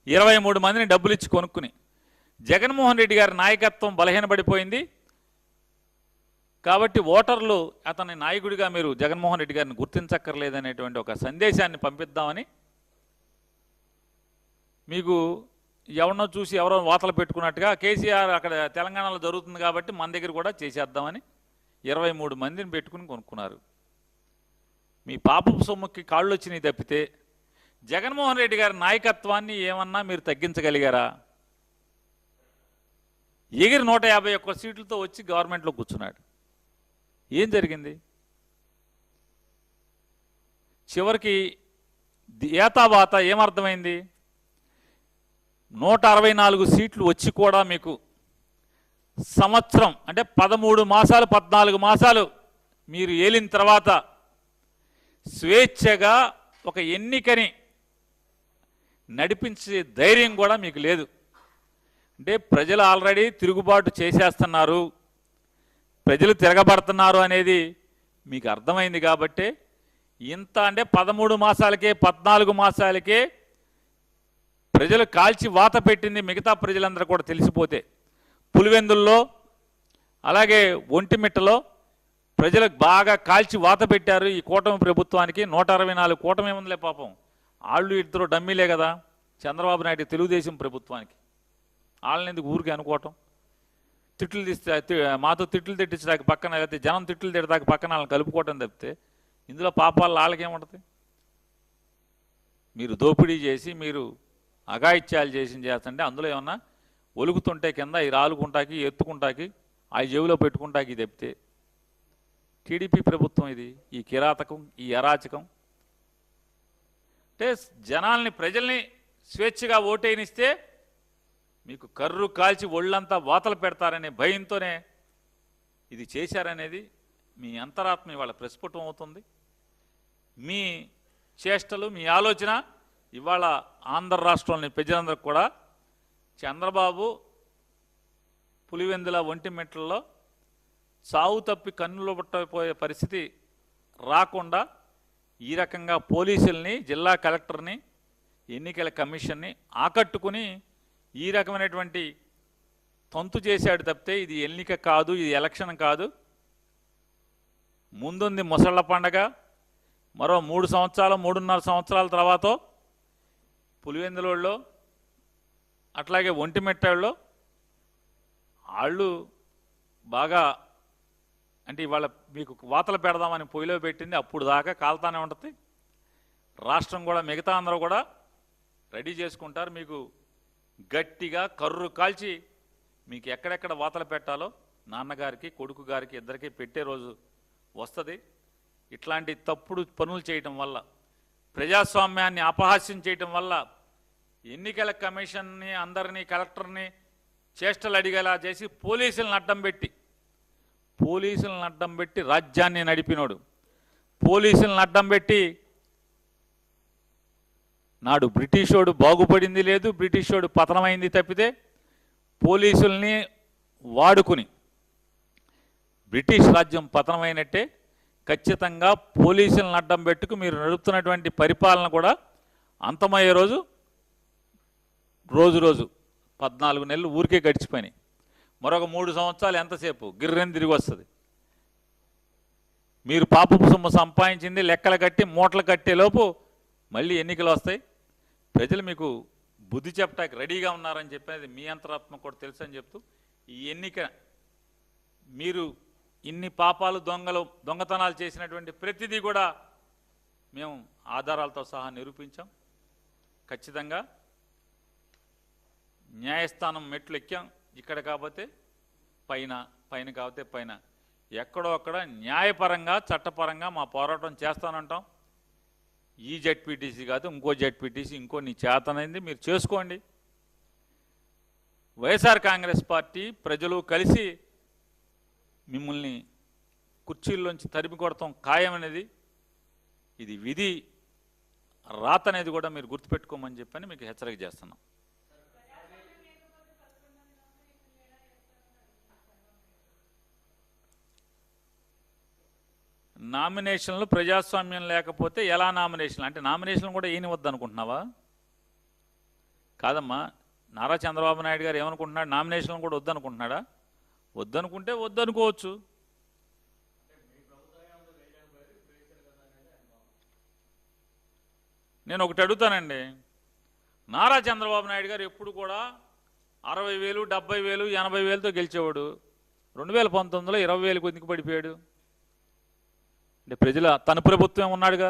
23 మందిని డబ్బులు ఇచ్చి కొనుక్కుని. జగన్మోహన్ రెడ్డి గారి నాయకత్వం బలహీనపడిపోయింది కాబట్టి ఓటర్లు అతని నాయకుడిగా మీరు జగన్మోహన్ రెడ్డి గారిని గుర్తించక్కర్లేదనేటువంటి ఒక సందేశాన్ని పంపిద్దామని మీకు ఎవరినో చూసి ఎవరో వాతలు పెట్టుకున్నట్టుగా కేసీఆర్ అక్కడ తెలంగాణలో జరుగుతుంది కాబట్టి మన దగ్గర కూడా చేసేద్దామని 23 మందిని పెట్టుకుని కొనుక్కున్నారు. మీ పాపపు సొమ్ముకి కాళ్ళు వచ్చినాయి తప్పితే జగన్మోహన్ రెడ్డి గారి నాయకత్వాన్ని ఏమన్నా మీరు తగ్గించగలిగారా? ఎగిరి 151 సీట్లతో వచ్చి గవర్నమెంట్లో కూర్చున్నాడు. ఏం జరిగింది? చివరికి ఏతావాత ఏమర్థమైంది? 164 సీట్లు వచ్చి కూడా మీకు సంవత్సరం అంటే 13 మాసాలు 14 మాసాలు మీరు ఏలిన తర్వాత స్వేచ్ఛగా ఒక ఎన్నికని నడిపించే ధైర్యం కూడా మీకు లేదు. అంటే ప్రజలు ఆల్రెడీ తిరుగుబాటు చేసేస్తున్నారు, ప్రజలు తిరగబడుతున్నారు అనేది మీకు అర్థమైంది కాబట్టే ఇంత అంటే 13 మాసాలకే 14 మాసాలకే ప్రజలు కాల్చి వాత పెట్టింది మిగతా ప్రజలందరూ కూడా తెలిసిపోతే పులివెందుల్లో అలాగే ఒంటిమిట్టలో ప్రజలకు బాగా కాల్చి వాత పెట్టారు ఈ కూటమి ప్రభుత్వానికి. 164 కూటమి ఏముందిలే పాపం, వాళ్ళు ఇద్దరు డమ్మీలే కదా చంద్రబాబు నాయుడు తెలుగుదేశం ప్రభుత్వానికి. వాళ్ళని ఎందుకు ఊరికి అనుకోవటం? తిట్లు తీస్తే మాతో తిట్లు తిట్టించడానికి పక్కన, లేకపోతే జనం తిట్లు తిట్టడానికి పక్కన వాళ్ళని కలుపుకోవటం తప్పితే ఇందులో పాపాలు వాళ్ళకేముంటుంది? మీరు దోపిడీ చేసి మీరు అఘాయిత్యాలు చేస్తుంటే అందులో ఏమన్నా ఒలుగుతుంటే కింద ఈ రాలుకుంటాకి ఎత్తుకుంటాకి ఆ జేబులో పెట్టుకుంటాకి తప్పితే టీడీపీ ప్రభుత్వం ఇది. ఈ కిరాతకం, ఈ అరాచకం అంటే జనాల్ని ప్రజల్ని స్వేచ్ఛగా ఓటేనిస్తే మీకు కర్రు కాల్చి ఒళ్ళంతా వాతలు పెడతారనే భయంతోనే ఇది చేశారనేది మీ అంతరాత్మ ఇవాళ ప్రస్ఫుటం అవుతుంది. మీ చేష్టలు, మీ ఆలోచన ఇవాళ ఆంధ్ర రాష్ట్రంలోని ప్రజలందరికీ కూడా చంద్రబాబు పులివెందుల ఒంటిమిట్టల్లో సావు తప్పి కన్నులు పట్టపోయే పరిస్థితి రాకుండా ఈ రకంగా పోలీసుల్ని, జిల్లా కలెక్టర్ని, ఎన్నికల కమిషన్ని ఆకట్టుకుని ఈ రకమైనటువంటి తంతు చేశాడు తప్పితే ఇది ఎన్నిక కాదు, ఇది ఎలక్షన్ కాదు. ముందుంది ముసళ్ళ పండగ. మరో 3 సంవత్సరాలు 3.5 సంవత్సరాల తర్వాత పులివెందులలో అట్లాగే ఒంటిమిట్టలో వాళ్ళు బాగా అంటే ఇవాళ మీకు వాతలు పెడదామని పొయ్యిలో పెట్టింది అప్పుడు దాకా కాలుతానే ఉంటుంది. రాష్ట్రం కూడా మిగతా అందరూ కూడా రెడీ చేసుకుంటారు. మీకు గట్టిగా కర్రు కాల్చి మీకు ఎక్కడెక్కడ వాతలు పెట్టాలో నాన్నగారికి కొడుకు గారికి ఇద్దరికీ పెట్టే రోజు వస్తుంది. ఇట్లాంటి తప్పుడు పనులు చేయటం వల్ల, ప్రజాస్వామ్యాన్ని అపహాస్యం చేయటం వల్ల, ఎన్నికల కమిషన్ని అందరినీ కలెక్టర్ని చేష్టలు అడిగేలా చేసి పోలీసులను అడ్డం పెట్టి రాజ్యాన్ని నడిపినోడు, పోలీసులను అడ్డం పెట్టి నాడు బ్రిటిషోడు బాగుపడింది లేదు, బ్రిటిషోడు పతనమైంది తప్పితే పోలీసుల్ని వాడుకుని బ్రిటిష్ రాజ్యం పతనమైనట్టే. ఖచ్చితంగా పోలీసులను అడ్డం పెట్టుకు మీరు నడుపుతున్నటువంటి పరిపాలన కూడా అంతమయ్యే రోజు రోజు 14 నెలలు ఊరికే గడిచిపోయినాయి. మరొక 3 సంవత్సరాలు ఎంతసేపు గిర్రెని తిరిగి వస్తుంది. మీరు పాపపు సొమ్ము సంపాదించింది లెక్కలు కట్టి మూటలు కట్టేలోపు మళ్ళీ ఎన్నికలు వస్తాయి. ప్రజలు మీకు బుద్ధి చెప్పడానికి రెడీగా ఉన్నారని చెప్పేది మీ అంతరాత్మ కూడా తెలుసు అని చెప్తూ ఈ ఎన్నిక మీరు ఇన్ని పాపాలు దొంగతనాలు చేసినటువంటి ప్రతిదీ కూడా మేము ఆధారాలతో సహా నిరూపించాం. ఖచ్చితంగా న్యాయస్థానం మెట్లు ఎక్కాం. ఇక్కడ కాకపోతే పైన కాకపోతే పైన ఎక్కడో అక్కడ న్యాయపరంగా చట్టపరంగా మా పోరాటం చేస్తానంటాం. ఈ జెడ్పీటీసీ కాదు ఇంకో జెడ్పీటీసీ ఇంకో నీ చేతనైంది మీరు చేసుకోండి. వైఎస్ఆర్ కాంగ్రెస్ పార్టీ ప్రజలు కలిసి మిమ్మల్ని కుర్చీల్లోంచి తరిమి కొడతాం ఖాయమనేది, ఇది విధి రాత అనేది కూడా మీరు గుర్తుపెట్టుకోమని చెప్పని మీకు హెచ్చరిక చేస్తున్నాం. నామినేషన్లు ప్రజాస్వామ్యం లేకపోతే ఎలా నామినేషన్లు అంటే నామినేషన్లు కూడా ఈయన వద్దు అనుకుంటున్నావా? కాదమ్మా, నారా చంద్రబాబు నాయుడు గారు ఏమనుకుంటున్నాడు? నామినేషన్లు కూడా వద్దనుకుంటున్నాడా? వద్దనుకుంటే వద్దనుకోవచ్చు. నేను ఒకటి అడుగుతానండి, నారా చంద్రబాబు నాయుడు గారు ఎప్పుడు కూడా 60,000, 70,000, 80,000తో గెలిచేవాడు. 2019లో 20,000కు ఎందుకు పడిపోయాడు? అంటే ప్రజల తన ప్రభుత్వం ఉన్నాడుగా,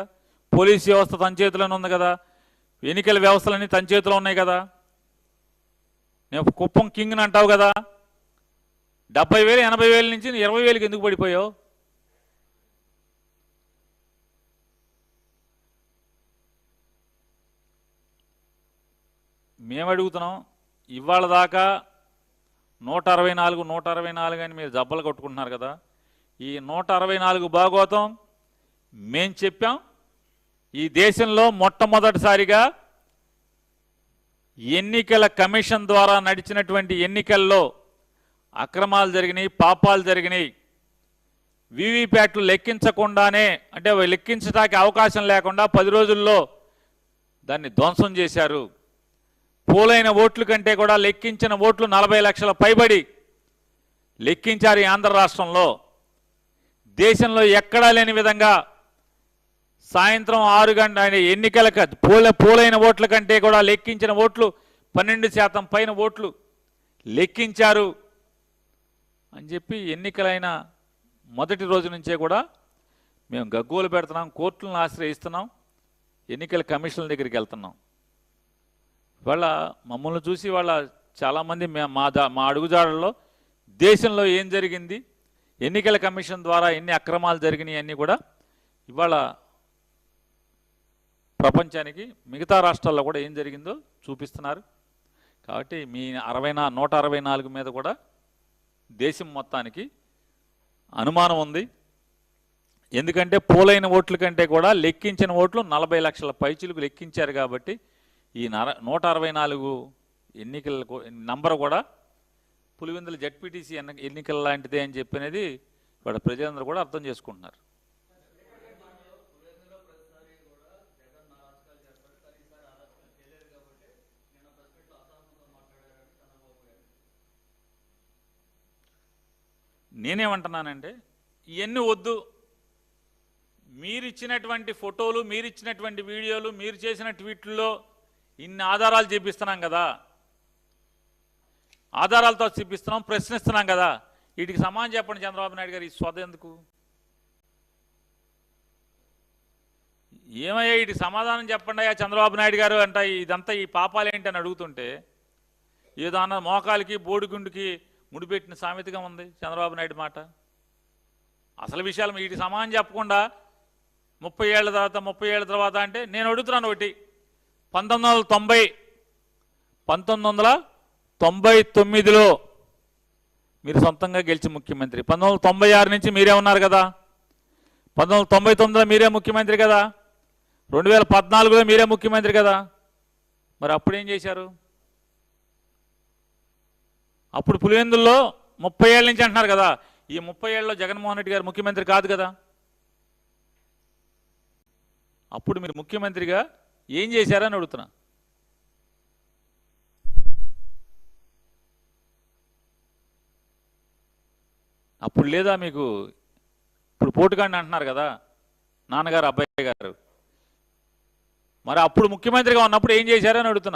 పోలీస్ వ్యవస్థ తన చేతిలోనే ఉంది కదా, ఎన్నికల వ్యవస్థలన్నీ తన చేతిలో ఉన్నాయి కదా. నేను కుప్పం కింగ్ని అంటావు కదా, 70,000, 80,000 నుంచి 20,000కి ఎందుకు పడిపోయావు? మేము అడుగుతున్నాం, ఇవాళ దాకా 164, 164 అని మీరు జబ్బలు కొట్టుకుంటున్నారు కదా. ఈ 164 భాగవతం మేం చెప్పాం. ఈ దేశంలో మొట్టమొదటిసారిగా ఎన్నికల కమిషన్ ద్వారా నడిచినటువంటి ఎన్నికల్లో అక్రమాలు జరిగినాయి, పాపాలు జరిగినాయి. వీవీప్యాట్లు లెక్కించకుండానే, అంటే లెక్కించడానికి అవకాశం లేకుండా 10 రోజుల్లో దాన్ని ధ్వంసం చేశారు. పోలైన ఓట్ల కంటే కూడా లెక్కించిన ఓట్లు 40 లక్షల పైబడి లెక్కించారు ఈ ఆంధ్ర రాష్ట్రంలో. దేశంలో ఎక్కడా లేని విధంగా సాయంత్రం 6 గంటల ఎన్నికలకు పోలైన ఓట్ల కంటే కూడా లెక్కించిన ఓట్లు 12% పైన ఓట్లు లెక్కించారు అని చెప్పి ఎన్నికలైన మొదటి రోజు నుంచే కూడా మేము గగ్గోలు పెడుతున్నాం, కోర్టులను ఆశ్రయిస్తున్నాం, ఎన్నికల కమిషన్ల దగ్గరికి వెళ్తున్నాం. వాళ్ళ మమ్మల్ని చూసి వాళ్ళ చాలామంది మా అడుగుజాడల్లో దేశంలో ఏం జరిగింది, ఎన్నికల కమిషన్ ద్వారా ఎన్ని అక్రమాలు జరిగినాయి అన్నీ కూడా ఇవాళ ప్రపంచానికి మిగతా రాష్ట్రాల్లో కూడా ఏం జరిగిందో చూపిస్తున్నారు. కాబట్టి మీ 164 మీద కూడా దేశం మొత్తానికి అనుమానం ఉంది. ఎందుకంటే పోలైన ఓట్ల కంటే కూడా లెక్కించిన ఓట్లు 40 లక్షల పైచిలకు లెక్కించారు. కాబట్టి ఈ 164 ఎన్నికల నంబర్ కూడా పులివెందుల జడ్పీటీసీ ఎన్నికల లాంటిదే అని చెప్పినది ఇక్కడ ప్రజలందరూ కూడా అర్థం చేసుకుంటున్నారు. నేనేమంటున్నానంటే ఇవన్నీ వద్దు. మీరిచ్చినటువంటి ఫోటోలు, మీరిచ్చినటువంటి వీడియోలు, మీరు చేసిన ట్వీట్లో ఇన్ని ఆధారాలు చూపిస్తున్నాం కదా, ఆధారాలతో చూపిస్తున్నాం, ప్రశ్నిస్తున్నాం కదా, వీటికి సమాధానం చెప్పండి చంద్రబాబు నాయుడు గారు. ఈ స్వద ఎందుకు? ఏమయ్యా వీటికి సమాధానం చెప్పండి అయ్యా చంద్రబాబు నాయుడు గారు అంట. ఇదంతా ఈ పాపాలు ఏంటి అని అడుగుతుంటే ఏదో అన్న మోకాలికి బోడిగుండుకి ముడిపెట్టిన సామెతగా ఉంది చంద్రబాబు నాయుడు మాట. అసలు విషయాలు వీటికి సమాధానం చెప్పకుండా 30 ఏళ్ళ తర్వాత అంటే నేను అడుగుతున్నాను ఒకటి, 1999లో మీరు సొంతంగా గెలిచి ముఖ్యమంత్రి, 1996 నుంచి మీరే ఉన్నారు కదా, 1999లో మీరే ముఖ్యమంత్రి కదా, 2014లో మీరే ముఖ్యమంత్రి కదా. మరి అప్పుడు ఏం చేశారు? అప్పుడు పులివెందుల్లో 30 ఏళ్ళ నుంచి అంటున్నారు కదా, ఈ 30 ఏళ్ళలో జగన్మోహన్ రెడ్డి గారు ముఖ్యమంత్రి కాదు కదా. అప్పుడు మీరు ముఖ్యమంత్రిగా ఏం చేశారని అడుగుతున్నా. అప్పుడు లేదా మీకు? ఇప్పుడు పోటుగాడిని అంటున్నారు కదా నాన్నగారు, అబ్బాయి గారు, మరి అప్పుడు ముఖ్యమంత్రిగా ఉన్నప్పుడు ఏం చేశారని అడుగుతున్నా.